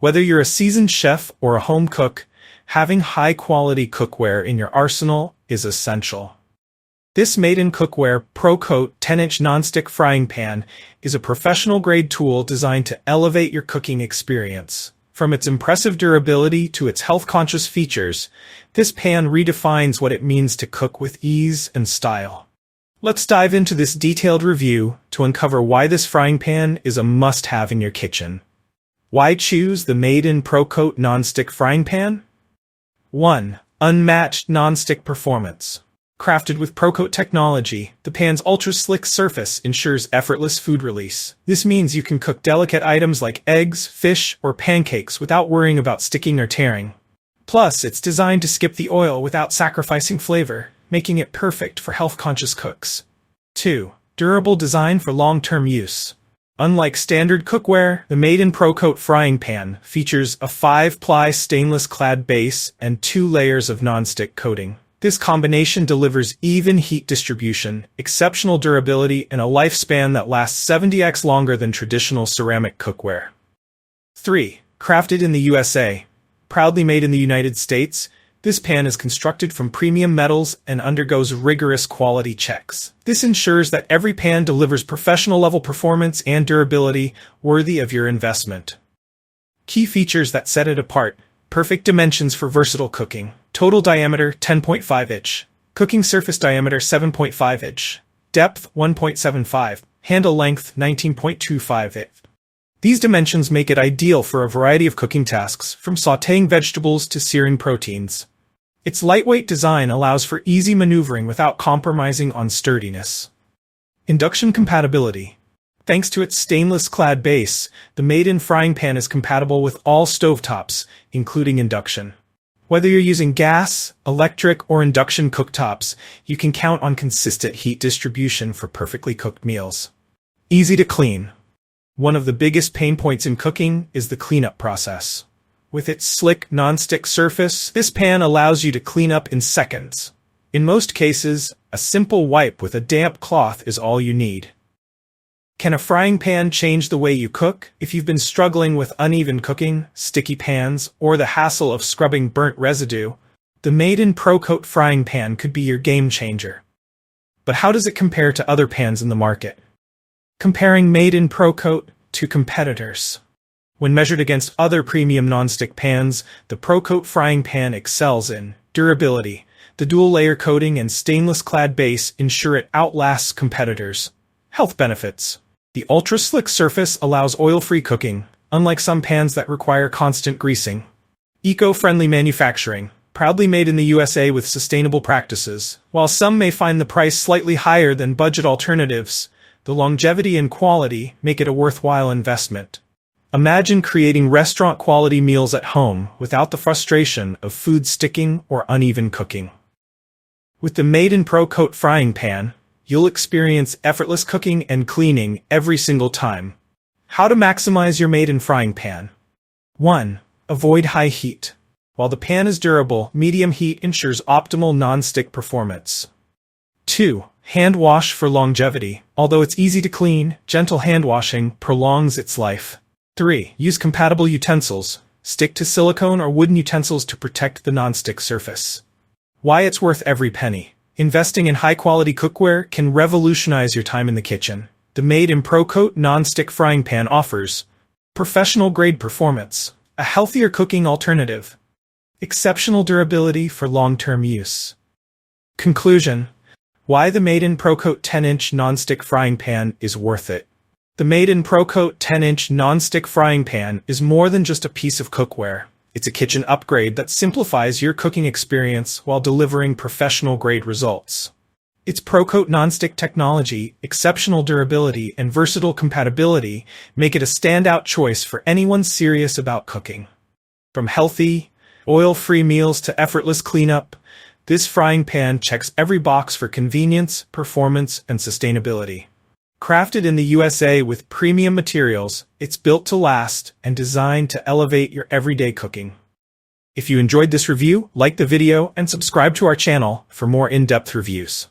Whether you're a seasoned chef or a home cook, having high-quality cookware in your arsenal is essential. This Made In Cookware ProCoat 10-inch nonstick frying pan is a professional-grade tool designed to elevate your cooking experience. From its impressive durability to its health-conscious features, this pan redefines what it means to cook with ease and style. Let's dive into this detailed review to uncover why this frying pan is a must-have in your kitchen. Why choose the Made In ProCoat Nonstick Frying Pan? 1. Unmatched nonstick performance. Crafted with ProCoat technology, the pan's ultra-slick surface ensures effortless food release. This means you can cook delicate items like eggs, fish, or pancakes without worrying about sticking or tearing. Plus, it's designed to skip the oil without sacrificing flavor, making it perfect for health-conscious cooks. 2. Durable design for long-term use. Unlike standard cookware, the Made In ProCoat frying pan features a 5-ply stainless clad base and 2 layers of nonstick coating. This combination delivers even heat distribution, exceptional durability, and a lifespan that lasts 70x longer than traditional ceramic cookware. 3. Crafted in the USA. Proudly made in the United States, this pan is constructed from premium metals and undergoes rigorous quality checks. This ensures that every pan delivers professional-level performance and durability worthy of your investment. Key features that set it apart: perfect dimensions for versatile cooking. Total diameter 10.5 inch. Cooking surface diameter 7.5 inch. Depth 1.75. Handle length 19.25 inch. These dimensions make it ideal for a variety of cooking tasks, from sautéing vegetables to searing proteins. Its lightweight design allows for easy maneuvering without compromising on sturdiness. Induction compatibility. Thanks to its stainless clad base, the Made In frying pan is compatible with all stovetops, including induction. Whether you're using gas, electric, or induction cooktops, you can count on consistent heat distribution for perfectly cooked meals. Easy to clean. One of the biggest pain points in cooking is the cleanup process. With its slick, non-stick surface, this pan allows you to clean up in seconds. In most cases, a simple wipe with a damp cloth is all you need. Can a frying pan change the way you cook? If you've been struggling with uneven cooking, sticky pans, or the hassle of scrubbing burnt residue, the Made In ProCoat frying pan could be your game changer. But how does it compare to other pans in the market? Comparing Made In ProCoat to competitors. When measured against other premium nonstick pans, the ProCoat frying pan excels in durability. The dual-layer coating and stainless-clad base ensure it outlasts competitors. Health benefits. The ultra-slick surface allows oil-free cooking, unlike some pans that require constant greasing. Eco-friendly manufacturing. Proudly made in the USA with sustainable practices. While some may find the price slightly higher than budget alternatives, the longevity and quality make it a worthwhile investment. Imagine creating restaurant-quality meals at home without the frustration of food sticking or uneven cooking. With the Made In ProCoat frying pan, you'll experience effortless cooking and cleaning every single time. How to maximize your Made In frying pan. 1. Avoid high heat. While the pan is durable, medium heat ensures optimal non-stick performance. 2. Hand wash for longevity. Although it's easy to clean, gentle hand washing prolongs its life. 3. Use compatible utensils. Stick to silicone or wooden utensils to protect the non-stick surface. Why it's worth every penny. Investing in high-quality cookware can revolutionize your time in the kitchen. The Made In ProCoat Nonstick Frying Pan offers professional-grade performance, a healthier cooking alternative, exceptional durability for long-term use. Conclusion: why the Made In ProCoat 10-inch nonstick frying pan is worth it. The Made In ProCoat 10-inch nonstick frying pan is more than just a piece of cookware. It's a kitchen upgrade that simplifies your cooking experience while delivering professional-grade results. Its ProCoat Nonstick Technology, exceptional durability, and versatile compatibility make it a standout choice for anyone serious about cooking. From healthy, oil-free meals to effortless cleanup, this frying pan checks every box for convenience, performance, and sustainability. Crafted in the USA with premium materials, it's built to last and designed to elevate your everyday cooking. If you enjoyed this review, like the video and subscribe to our channel for more in-depth reviews.